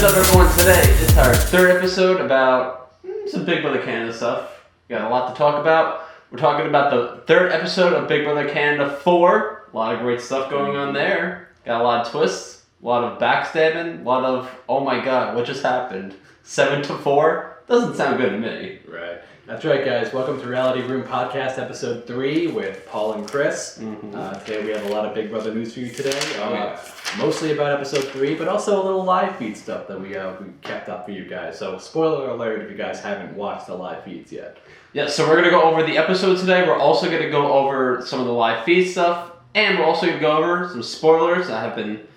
What is up, everyone? Today it's our third episode about some Big Brother Canada stuff. We got a lot to talk about. We're talking about the third episode of Big Brother Canada 4. A lot of great stuff going on there. Got a lot of twists, a lot of backstabbing, a lot of, oh my god, what just happened? 7-4? Doesn't sound good to me. Right. That's right, guys. Welcome to Reality Room Podcast, Episode 3 with Paul and Chris. Today we have a lot of Big Brother news for you today. Mostly about Episode 3, but also a little live feed stuff that we kept up for you guys. So, spoiler alert if you guys haven't watched the live feeds yet. Yeah, so we're going to go over the episode today. We're also going to go over some of the live feed stuff. And we're also going to go over some spoilers that have been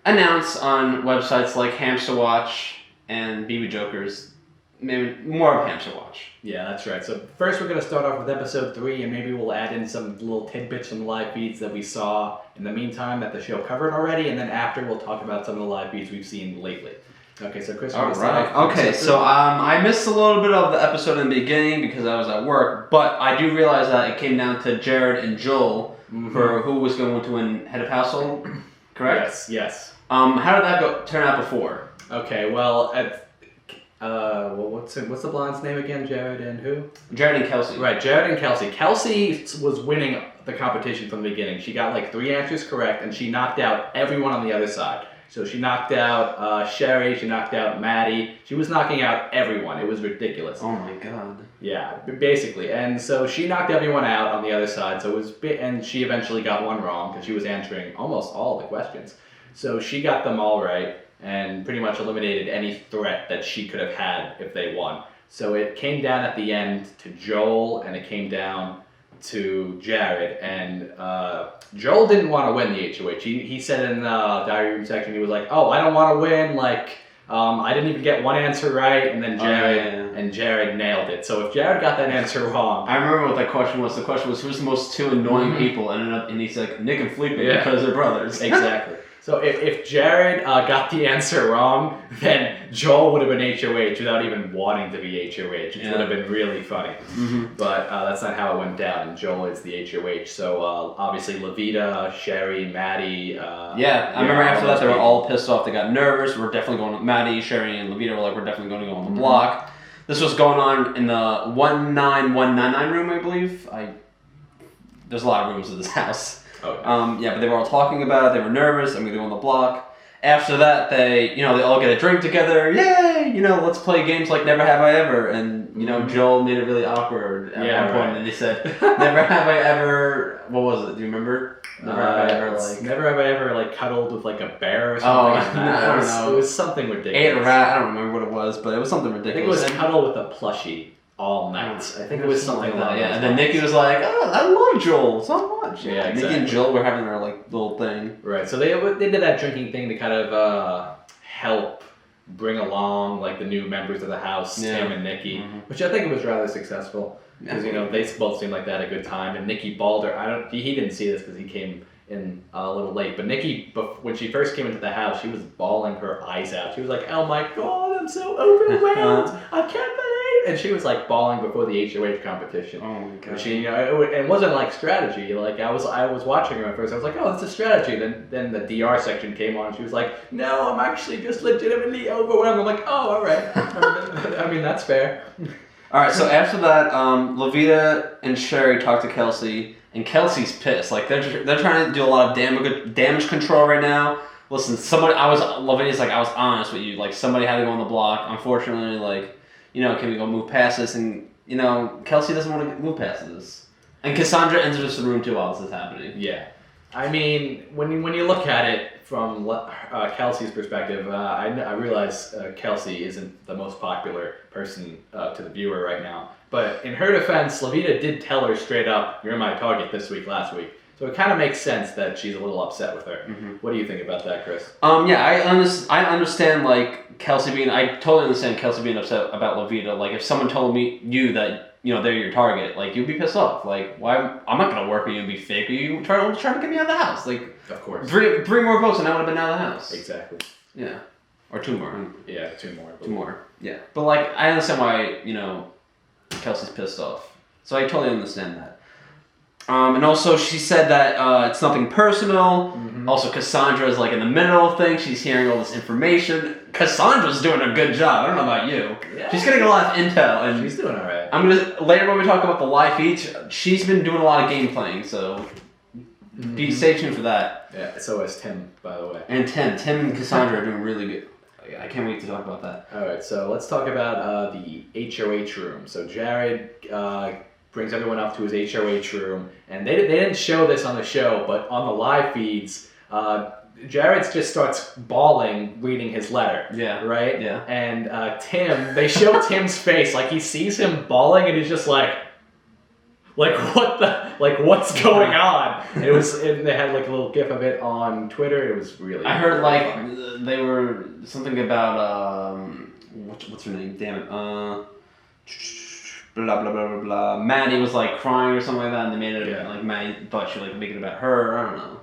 announced on websites like Hamster Watch and BB Jokers. Maybe more of Hamster Watch. Yeah, that's right. So first we're going to start off with Episode 3, and maybe we'll add in some little tidbits from the live feeds that we saw in the meantime that the show covered already, and then after we'll talk about some of the live feeds we've seen lately. Okay, so Chris, all right. Okay, so I missed a little bit of the episode in the beginning because I was at work, but I do realize that it came down to Jared and Joel for who was going to win Head of Household, correct? Yes. How did that turn out before? Okay, well, what's the blonde's name again? Jared and who? Jared and Kelsey. Right, Jared and Kelsey. Kelsey was winning the competition from the beginning. She got like 3 answers correct, and she knocked out everyone on the other side. So she knocked out Sherry, she knocked out Maddie. She was knocking out everyone. It was ridiculous. Oh my god. Yeah, basically. And so she knocked everyone out on the other side. So it was, and she eventually got one wrong because she was answering almost all the questions. So she got them all right and pretty much eliminated any threat that she could have had if they won. So it came down at the end to Joel, and it came down to Jared, and Joel didn't want to win the HOH. He said in the diary room section, he was like, oh, I don't want to win, like, I didn't even get one answer right, and then Jared nailed it. So if Jared got that answer wrong... I remember what that question was. The question was, who's the most two annoying people? And he's like, Nick and Felipe, because they're brothers. Exactly. So if Jared got the answer wrong, then Joel would have been HOH without even wanting to be HOH, which would have been really funny. But that's not how it went down, and Joel is the HOH. So obviously Levita, Sherry, Maddie... I remember after that they were all pissed off. They got nervous. We're definitely going... Maddie, Sherry, and Levita were like, we're definitely going to go on the block. This was going on in the 19199 room, I believe. There's a lot of rooms in this house. Okay. But they were all talking about it. They were nervous. I'm going to go on the block. After that, they all get a drink together. Yay! Let's play games like Never Have I Ever. And, Joel made it really awkward at one point. And they said, Never have I ever... What was it? Do you remember? Never have I ever cuddled with like a bear or something like that. I don't know. It was something ridiculous. Ate a rat. I don't remember what it was, but it was something ridiculous. I think it was cuddle with a plushie all night. I think it was something like that. Yeah, and then Nikki was like, "Oh, I love Joel so much." Yeah, exactly. Nikki and Joel were having their little thing. Right. So they did that drinking thing to kind of help bring along the new members of the house, Tim and Nikki, which I think was rather successful because they both seemed like they had a good time. And Nikki Balder, he didn't see this because he came in a little late, but Nikki, when she first came into the house, she was bawling her eyes out. She was like, "Oh my god, I'm so overwhelmed! I can't believe!" And she was bawling before the HOH competition. Oh my god! And she, it wasn't strategy. I was watching her at first. I was like, "Oh, it's a strategy." Then the DR section came on, and she was like, "No, I'm actually just legitimately overwhelmed." I'm like, "Oh, all right." I mean, that's fair. All right. So after that, Levita and Sherry talked to Kelsey. And Kelsey's pissed. They're trying to do a lot of damage control right now. Listen, Levita's I was honest with you. Somebody had to go on the block. Unfortunately, can we go move past this? And, Kelsey doesn't want to move past this. And Cassandra enters the room too while this is happening. Yeah. I mean, when you look at it from Kelsey's perspective, I realize Kelsey isn't the most popular person to the viewer right now. But in her defense, Levita did tell her straight up, "You're my target this week, last week." So it kind of makes sense that she's a little upset with her. What do you think about that, Chris? I understand Kelsey being... I totally understand Kelsey being upset about Levita. If someone told you that they're your target, you'd be pissed off. Why? I'm not gonna work with you and be fake. Are you trying to get me out of the house? Of course. 3 more votes and I would have been out of the house. Exactly. Yeah. Or 2 more. Yeah, 2 more. 2 more. Yeah. But I understand why Kelsey's pissed off. So I totally understand that. And also, she said that it's nothing personal. Mm-hmm. Also, Cassandra's like in the middle of things. She's hearing all this information. Cassandra's doing a good job. I don't know about you. Yeah. She's getting a lot of intel, and She's doing alright. I'm gonna later when we talk about the live feeds. She's been doing a lot of game playing, so stay tuned for that. Yeah, so is Tim, by the way. And Tim and Cassandra are doing really good. I can't wait to talk about that. Alright, so let's talk about the HOH room. So Jared brings everyone up to his HOH room, and they didn't show this on the show, but on the live feeds, Jared just starts bawling reading his letter. Yeah. Right? Yeah. And they show Tim's face, like he sees him bawling and he's just like what's going on? And they had like a little gif of it on Twitter. It was really. I heard really like funny. they were something about what's her name? Damn it. Blah blah blah blah blah. Maddie was like crying or something like that, and they made it like Maddie thought she would like make it about her. I don't know,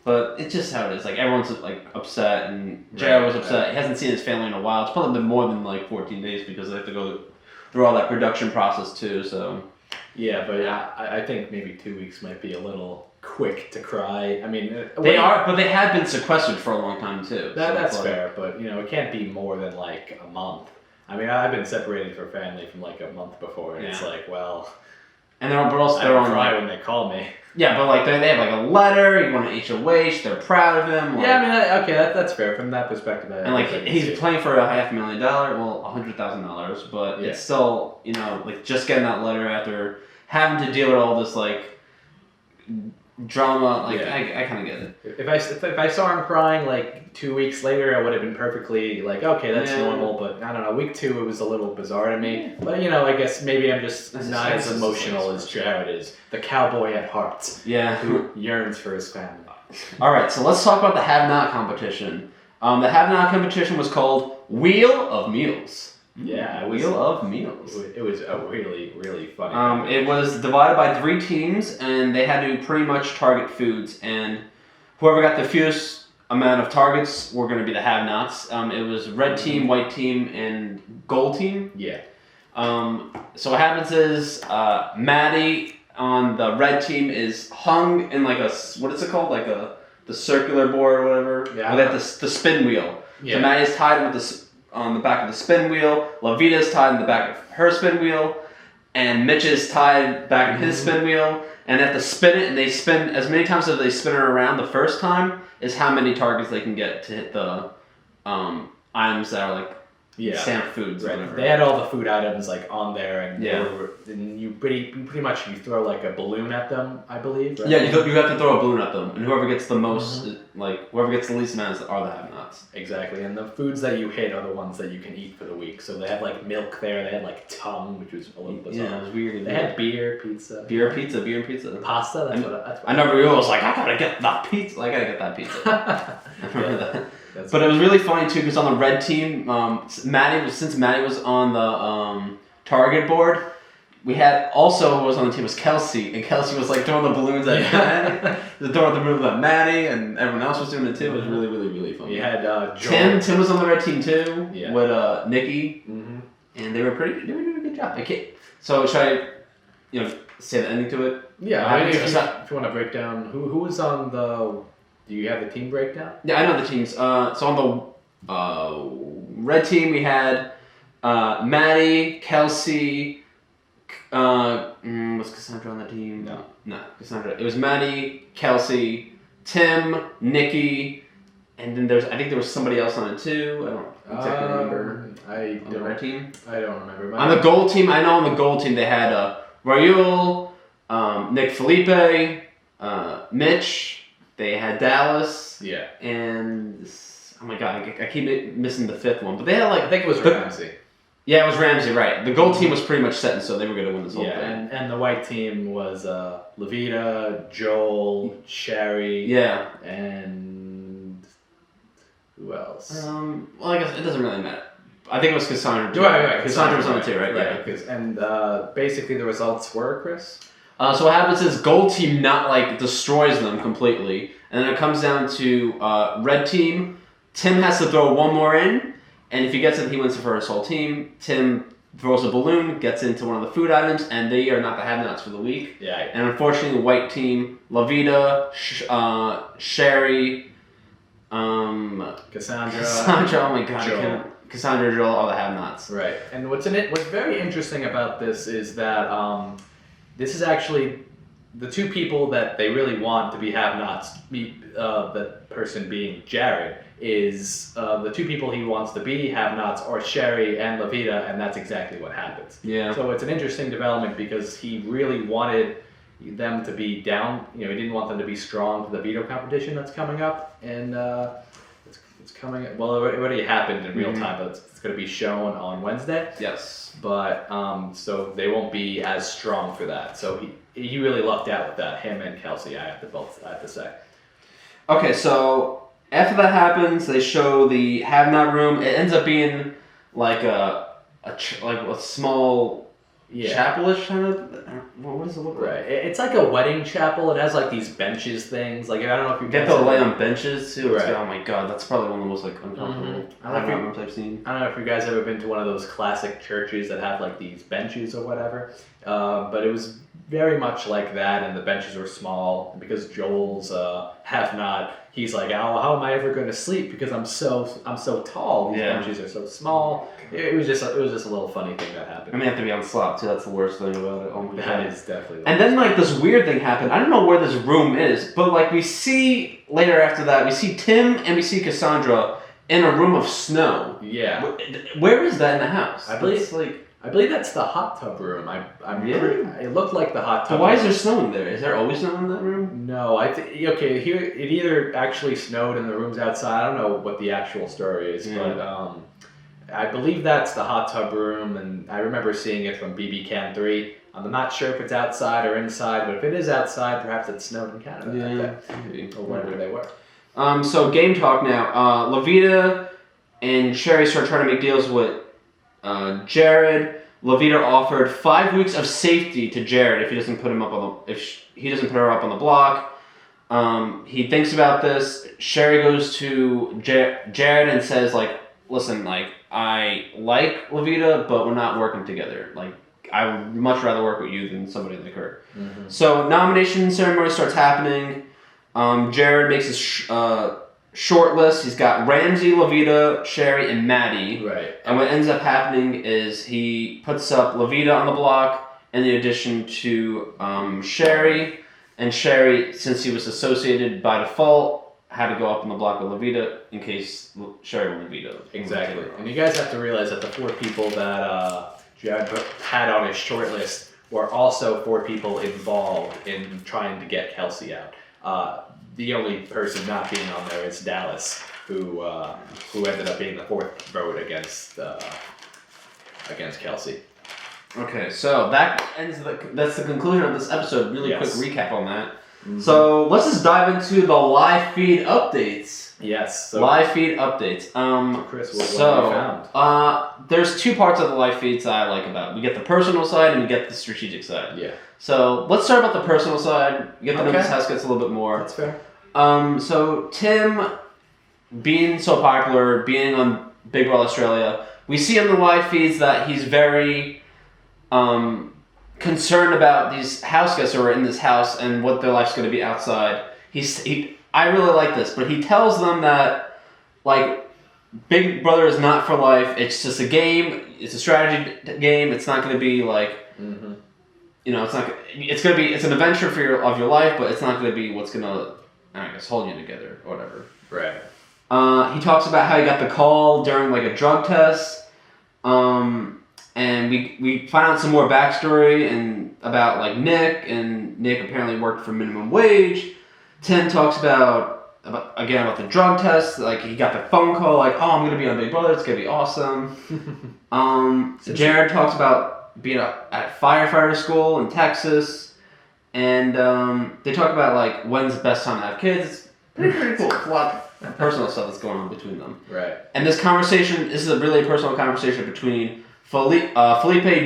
but it's just how it is. Like everyone's like upset, and Jared was upset. He hasn't seen his family in a while. It's probably been more than like 14 days because they have to go through all that production process too. So yeah, but I think maybe 2 weeks might be a little quick to cry. I mean, they are, but they have been sequestered for a long time too. That's fair, but it can't be more than like a month. I mean, I've been separated from family from like a month before, and it's like, well, and they're on cry when they call me. Yeah, but like they have like a letter. You want an HOH. They're proud of him. Like, yeah, I mean, that's fair from that perspective. And like he's playing for $500,000, well, $100,000, but it's still like just getting that letter after having to deal with all this like drama. Like I kind of get it. If I saw him crying like 2 weeks later, I would have been perfectly like, okay, that's normal. But I don't know, week 2 it was a little bizarre to me. But I guess maybe I'm just not as emotional as Jared is, the cowboy at heart. Yeah, who yearns for his family. All right, so let's talk about the Have Not competition. The Have Not competition was called Wheel of Meals. Yeah, Wheel of Meals. It was a really, really funny. It was divided by 3 teams, and they had to pretty much target foods, and whoever got the fewest amount of targets were going to be the have-nots. It was red team, white team, and gold team. Yeah. So what happens is Maddie on the red team is hung in like what is it called? Like the circular board or whatever. Yeah. With the spin wheel. Yeah. So Maddie's tied with on the back of the spin wheel. Lavita's tied in the back of her spin wheel. And Mitch is tied back in his spin wheel. And they have to spin it, and they spin as many times as they spin it around the first time is how many targets they can get to hit the items that are like stamp foods. Right. Or whatever. They had all the food items like on there, and Yeah. you pretty much you throw like a balloon at them, I believe. Right? Yeah, you have to throw a balloon at them, and whoever gets the most, whoever gets the least amounts are the have-nots. Exactly, and the foods that you hit are the ones that you can eat for the week. So they had like milk there, they had like tongue, which was a little bizarre. Yeah, it was weird. They had beer, pizza. Beer and pizza. Pasta, that's what I never was like, I gotta get that pizza. I gotta get that pizza. I remember that. That's But it was really funny too, because on the red team, since Maddie was on the target board, we had also who was on the team was Kelsey, and Kelsey was like throwing the balloons at Maddie, throwing the balloons at Maddie, and everyone else was doing it too. It was really, really, really funny. You had Joel. Tim was on the red team too, Yeah. with Nikki, Mm-hmm. and they were doing a good job. So should I, say the ending to it? Yeah, I mean, if you want to break down who was on the. Do you have the team breakdown? Yeah, I know the teams. So on the red team, we had Maddie, Kelsey. Was Cassandra on the team? No, Cassandra. It was Maddie, Kelsey, Tim, Nikki, and then I think there was somebody else on it too. I don't exactly remember. On the red team. I don't remember. On the gold team, I know on the gold team they had Raul, Nick Felipe, Mitch. They had Dallas. Yeah. And oh my god, I keep missing the 5th one. But they had like I think it was Ramsey. Yeah, it was Ramsey, right? The gold team was pretty much set, and so they were going to win this whole thing. And the white team was Levita, Joel, Sherry. Yeah. And who else? Well, I guess it doesn't really matter. I think it was Cassandra too. Right. Cassandra was on it too, right? Right. Yeah. And basically the results were, Chris? So what happens is gold team destroys them completely, and then it comes down to red team. Tim has to throw one more in, and if he gets it, he wins it for his whole team. Tim throws a balloon, gets into one of the food items, and they are not the have-nots for the week. Yeah. And unfortunately, the white team, Lavita, Sherry, Cassandra, oh my god, Joel. Cassandra, Joel, all the have-nots. Right. And what's very interesting about this is that this is actually the two people that they really want to be have-nots. The person being Jared is the two people he wants to be have-nots are Sherry and Lavita, and that's exactly what happens. Yeah. So it's an interesting development because he really wanted them to be down. He didn't want them to be strong for the veto competition that's coming up, and it's coming. Well, it already happened in real time, but it's going to be shown on Wednesday. Yes. But so they won't be as strong for that. So he really lucked out with that. Him and Kelsey, I have to say. Okay, so after that happens, they show the have-not room. It ends up being like a small chapelish kind of. What does it look like? Right. It's like a wedding chapel. It has like these benches things. Like I don't know if you get to lay on benches too. Right. Oh my god, that's probably one of the most like uncomfortable have-not rooms I've seen. I don't know if you guys ever been to one of those classic churches that have like these benches or whatever, but it was very much like that, and the benches were small because Joel's have-not. He's like, how am I ever going to sleep because I'm so tall. These benches are so small. It was just a little funny thing that happened. And they have to be on slop too. That's the worst thing about it. Oh my god. That is definitely. And then like this weird thing happened. I don't know where this room is, but like we see later after that, we see Tim and we see Cassandra in a room of snow. Yeah. Where is that in the house? I believe that's the hot tub room. It looked like the hot tub. But why room. is there snow in there? Is there always snow in that room? No, okay. Here it either actually snowed and the room's outside. I don't know what the actual story is, but I believe that's the hot tub room, and I remember seeing it from BB Can 3. I'm not sure if it's outside or inside, but if it is outside, perhaps it snowed in Canada that day, or wherever they were. So game talk now. Lavita and Sherry start trying to make deals with Jared. Lavita offered 5 weeks of safety to Jared if he doesn't put her up on the block. He thinks about this. Sherry goes to Jared and says like, "Listen, like I like Lavita, but we're not working together. Like I would much rather work with you than somebody like her." Mm-hmm. So nomination ceremony starts happening. Jared makes his short list. He's got Ramsey, Lavita, Sherry, and Maddie. Right. And what ends up happening is he puts up Lavita on the block in the addition to Sherry. And Sherry, since he was associated by default, had to go up on the block with Lavita in case Sherry and Lavita. Exactly. And you guys have to realize that the 4 people that Jared had on his short list were also 4 people involved in trying to get Kelsey out. The only person not being on there is Dallas, who ended up being the 4th vote against Kelsey. Okay, so that's the conclusion of this episode. Really quick recap on that. Mm-hmm. So let's just dive into the live feed updates. Yes. So live feed updates. Chris, what have you found? There's 2 parts of the live feeds that I like about. We get the personal side and we get the strategic side. Yeah. So let's start about the personal side. You get to know this house gets a little bit more. That's fair. So Tim, being so popular, being on Big Brother Australia, we see on the live feeds that he's very concerned about these house guests who are in this house and what their life's going to be outside. I really like this, but he tells them that like Big Brother is not for life. It's just a game. It's a strategy game. It's not going to be like. Mm-hmm. It's not. It's gonna be. It's an adventure of your life, but it's not gonna be what's gonna, I guess, hold you together or whatever. Right. He talks about how he got the call during like a drug test, and we find out some more backstory and about like Nick, and Nick apparently worked for minimum wage. Tim talks about the drug test. Like he got the phone call, like, "Oh, I'm gonna be on Big Brother. It's gonna be awesome." Jared talks about being at firefighter school in Texas, and they talk about like when's the best time to have kids. It's pretty cool. It's a lot of personal stuff that's going on between them. Right. And this is a really personal conversation between Felipe,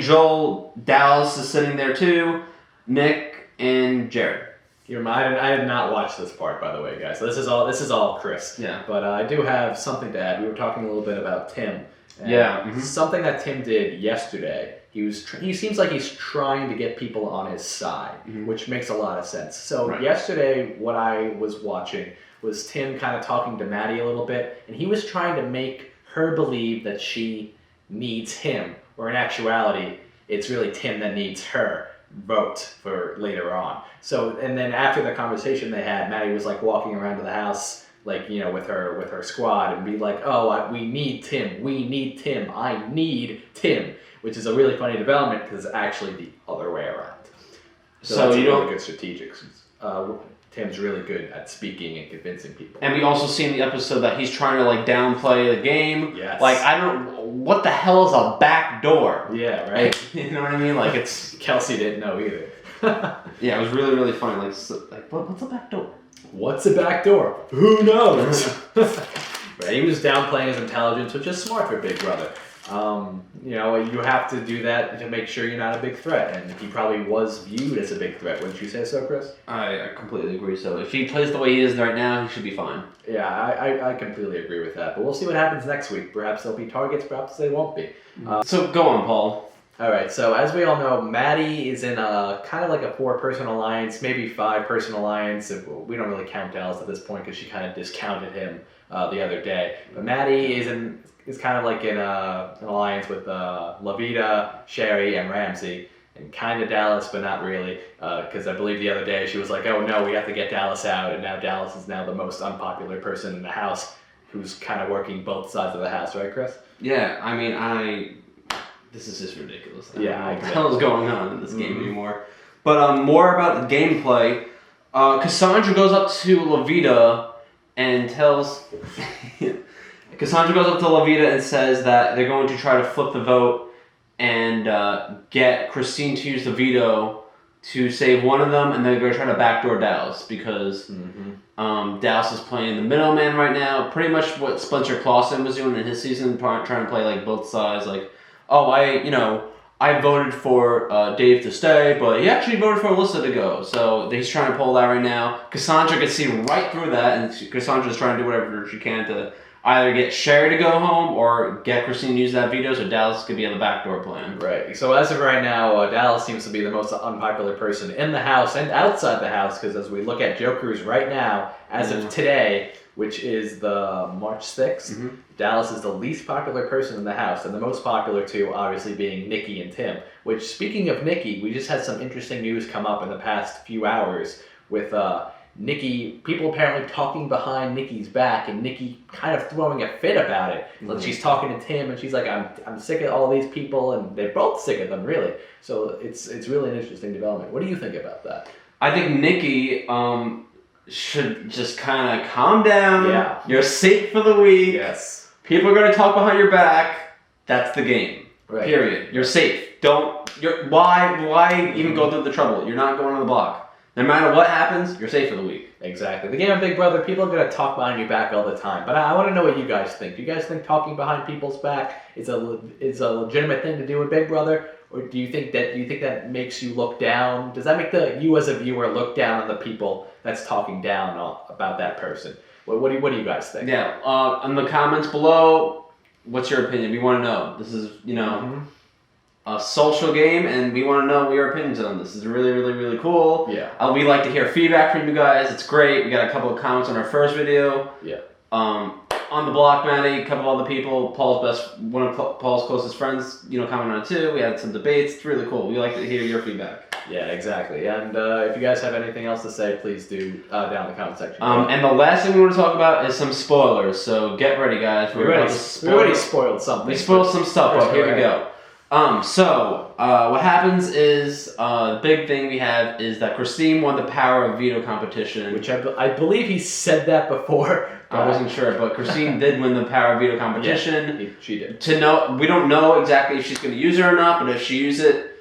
Joel, Dallas is sitting there too, Nick, and Jared. I did not watch this part, by the way, guys. This is all Chris. Yeah. But I do have something to add. We were talking a little bit about Tim. And Yeah. something that Tim did yesterday, he seems like he's trying to get people on his side, which makes a lot of sense. So yesterday, what I was watching was Tim kind of talking to Maddie a little bit, and he was trying to make her believe that she needs him, or in actuality, it's really Tim that needs her vote for later on. So, and then after the conversation they had, Maddie was like walking around to the house, like, you know, with her squad, and be like, oh, we need Tim, I need Tim, which is a really funny development because it's actually the other way around. So that's a really good strategic. Tim's really good at speaking and convincing people. And we also see in the episode that he's trying to like downplay the game. Yes. Like, what the hell is a back door? Yeah, right. Like, you know what I mean? Like, it's Kelsey didn't know either. yeah, it was really, really funny. Like what's a back door? What's a back door? Who knows? Right, he was downplaying his intelligence, which is smart for Big Brother. You know, you have to do that to make sure you're not a big threat, and he probably was viewed as a big threat. Wouldn't you say so, Chris? I completely agree. So if he plays the way he is right now, he should be fine. Yeah, I completely agree with that. But we'll see what happens next week. Perhaps there'll be targets, perhaps they won't be. So go on, Paul. All right, so as we all know, Maddie is in a kind of like a 4-person alliance, maybe 5-person alliance. We don't really count Dallas at this point because she kind of discounted him the other day. But Maddie is kind of like in an alliance with Lavita, Sherry, and Ramsey, and kind of Dallas, but not really, because I believe the other day she was like, oh no, we have to get Dallas out, and now Dallas is now the most unpopular person in the house who's kind of working both sides of the house, right, Chris? Yeah, I mean, this is just ridiculous. I don't know what the exactly. hell is going on in this game anymore. But more about the gameplay. Cassandra goes up to Lavita and tells... Cassandra goes up to Lavita and says that they're going to try to flip the vote and get Christine to use the veto to save one of them, and they're going to try to backdoor Dallas because Dallas is playing the middleman right now. Pretty much what Spencer Clausen was doing in his season, trying to play like both sides. Like, oh, I voted for Dave to stay, but he actually voted for Alyssa to go. So he's trying to pull that right now. Cassandra can see right through that, and Cassandra's trying to do whatever she can to either get Sherry to go home or get Christine to use that veto so Dallas could be on the backdoor plan. Right. So as of right now, Dallas seems to be the most unpopular person in the house and outside the house, because as we look at Jokers right now, as of today, which is the March 6th, Dallas is the least popular person in the house, and the most popular two obviously being Nikki and Tim. Which, speaking of Nikki, we just had some interesting news come up in the past few hours with Nikki, people apparently talking behind Nikki's back, and Nikki kind of throwing a fit about it. Like she's talking to Tim, and she's like, I'm sick of all these people, and they're both sick of them, really. So it's really an interesting development. What do you think about that? I think Nikki should just kind of calm down. Yeah. You're safe for the week. Yes. People are going to talk behind your back. That's the game. Right. Period. You're safe. Why even go through the trouble? You're not going on the block. No matter what happens, you're safe for the week. Exactly. The game of Big Brother, people are going to talk behind your back all the time. But I want to know what you guys think. Do you guys think talking behind people's back is a legitimate thing to do in Big Brother? Or do you think that makes you look down? Does that make you as a viewer look down on the people that's talking down about that person? What do you guys think? Yeah. In the comments below, what's your opinion? We want to know. This is, a social game, and we want to know what your opinions on this. This is really, really, really cool. Yeah. We like to hear feedback from you guys. It's great. We got a couple of comments on our first video. Yeah. On the block, Maddie, a couple of other people. One of Paul's closest friends, commented on it too. We had some debates. It's really cool. We like to hear your feedback. Yeah, exactly. And if you guys have anything else to say, please do down in the comment section. And the last thing we want to talk about is some spoilers. So get ready, guys. We already spoiled something. We spoiled some stuff, but here we go. What happens is, the big thing we have is that Christine won the Power of Veto competition. Which I believe he said that before. I wasn't sure, but Christine did win the Power of Veto competition. Yeah, she did. We don't know exactly if she's going to use it or not, but if she uses it,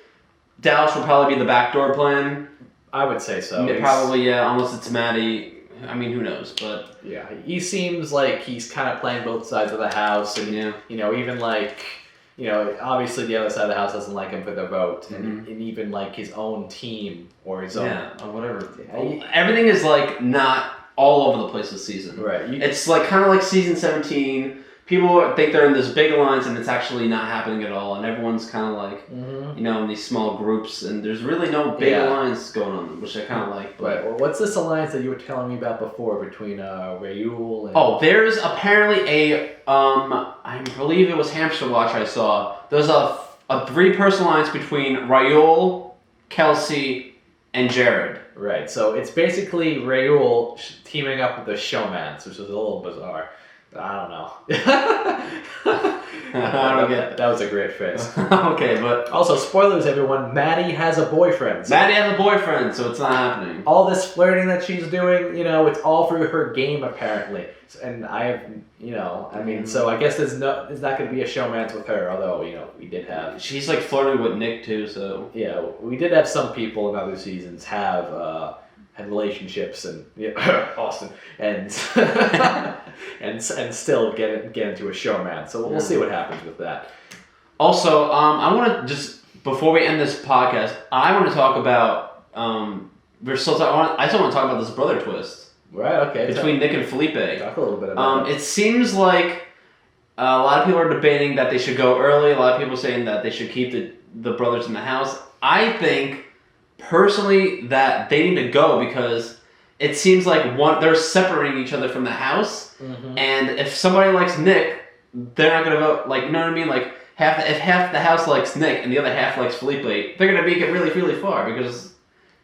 Dallas will probably be the backdoor plan. I would say so. Probably, yeah, unless it's Maddie. I mean, who knows, but... Yeah, he seems like he's kind of playing both sides of the house, and, even like... obviously the other side of the house doesn't like him for their vote, and even like his own team or his own... Yeah, or whatever. Everything is like not all over the place this season. Right. It's like kind of like season 17. people think they're in this big alliance and it's actually not happening at all, and everyone's kind of like, you know, in these small groups, and there's really no big alliance going on, which I kind of like. Right. Well, what's this alliance that you were telling me about before between Raul and? Oh, there's apparently I believe it was Hamster Watch I saw. There's a 3-person alliance between Raul, Kelsey, and Jared. Right. So it's basically Raul teaming up with the Showmans, which is a little bizarre. I don't know. I don't get that. That was a great face. Okay, but also spoilers, everyone. Maddie has a boyfriend. So Maddie has a boyfriend, so it's not happening. All this flirting that she's doing, you know, it's all for her game apparently. And I have, you know, I mean, so I guess there's not going to be a showmance with her. Although, you know, we did have. She's like flirting with Nick too, so. Yeah, we did have some people in other seasons have had relationships and Austin and and still get into a showman. So we'll see what happens with that. Also, I want to just before we end this podcast, I want to talk about I still want to talk about this brother twist. Right. Okay. Between Nick and Felipe. Talk a little bit about it. It seems like a lot of people are debating that they should go early. A lot of people are saying that they should keep the brothers in the house. I think personally that they need to go because it seems like they're separating each other from the house, and if somebody likes Nick, they're not gonna vote. Like, you know what I mean? Like if half the house likes Nick and the other half likes Felipe, they're gonna make it really, really far because.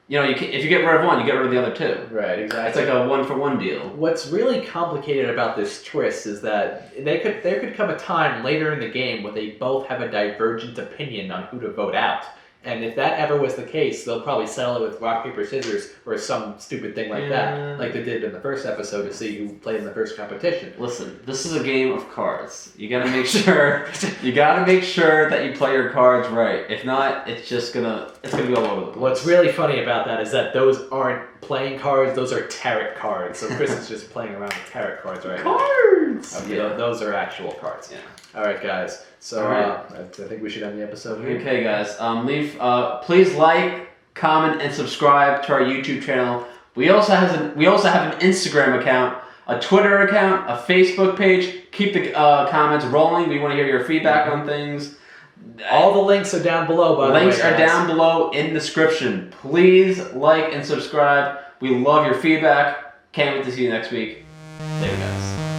You know, if you get rid of one, you get rid of the other two. Right, exactly. It's like a 1-for-1 deal. What's really complicated about this twist is that there could come a time later in the game where they both have a divergent opinion on who to vote out. And if that ever was the case, they'll probably settle it with rock, paper, scissors or some stupid thing like that, like they did in the first episode to see who played in the first competition. Listen, this is a game of cards. You gotta make sure that you play your cards right. If not, it's gonna be all over the place. What's really funny about that is that those aren't playing cards; those are tarot cards. So Chris is just playing around with tarot cards right now. Cards. Okay, those are actual cards. Yeah. All right, guys. So I think we should end the episode here. Okay, guys. Please like, comment, and subscribe to our YouTube channel. We also have an Instagram account, a Twitter account, a Facebook page. Keep the comments rolling. We want to hear your feedback on things. All the links are down below, by the way. Links are down below in the description. Please like and subscribe. We love your feedback. Can't wait to see you next week. Later, guys.